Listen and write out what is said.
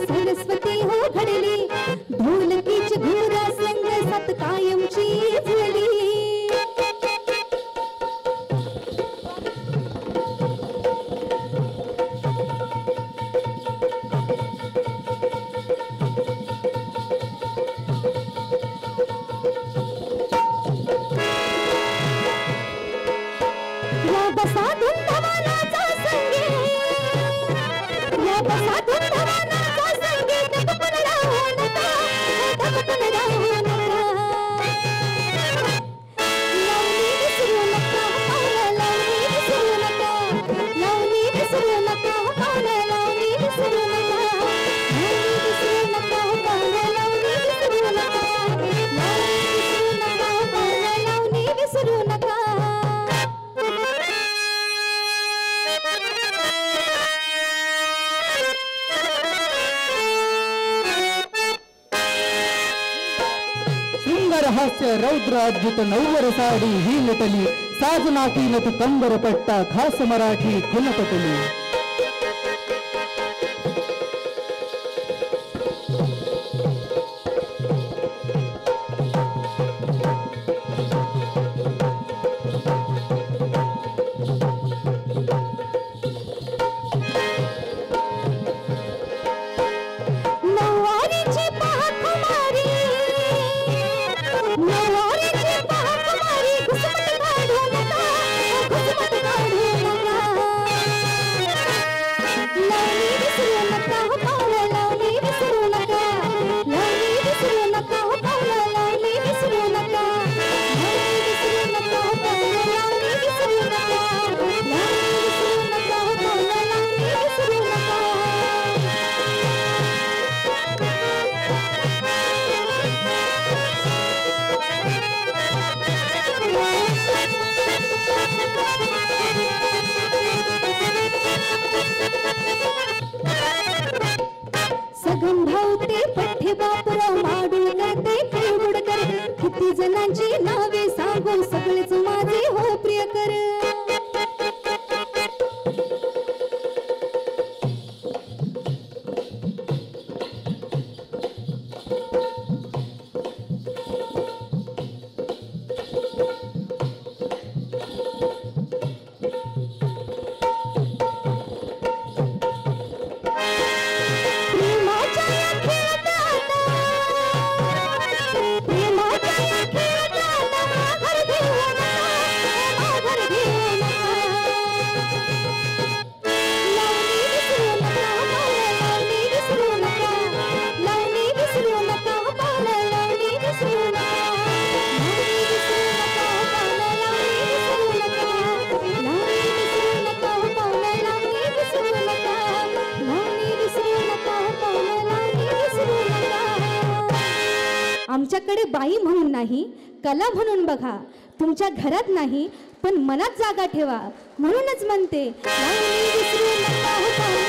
सरस्वती हो घडली ढोलकीची घोरा संग सात कायमची झुलली या बसा धुंदवानाचा संगे या बसा धुंदवानाचा संगे दपकन राहू नका दपकन राहू नका लावणी विसरू नका पावलं लावणी विसरू नका लावणी विसरू नका पावलं लावणी विसरू नका लावणी विसरू नका पावलं लावणी विसरू नका लावणी विसरू नका पावलं लावणी विसरू नका सुंदर हास्य रौद्र अद्भुत नववर साडी ही नटली साजनाकी नथ कंबर पट्टा खास मराठी खुनपटली नवारीची पाहत मारी नवारीची पाहत मारी घुसमट काढू नका घुसमट काढू नका लावणी विसरू नका हो पावलं लावणी विसरू नका लावणी विसरू नका हो पावलं लावणी विसरू नका लावणी विसरू नका हो पावलं लावणी विसरू नका लावणी विसरू नका हो पावलं लावणी विसरू नका सगन भावते पठ्ठे बापराव माडुळकर ते खेळगुडकर किती जणांची नावे सांगू सगळेच माझे हो प्रियकर प्रेमाच्या या खेळात प्रेमाच्या या खेळात माघार घेऊ नका माघार घेऊ नका लावणी विसरू नका पावलं लावणी विसरू नका लावणी विसरू नका पावलं लावणी विसरू नका लावणी विसरू नका पावलं लावणी विसरू नका लावणी विसरू नका पावलं लावणी विसरू नका लावणी विसरू नका पावलं लावणी विसरू नका आमच्याकडे बाई म्हणून नाही कला म्हणून बघा तुमच्या घरात नाही पण मनात जागा ठेवा म्हणूनच म्हणते लावणी विसरू नका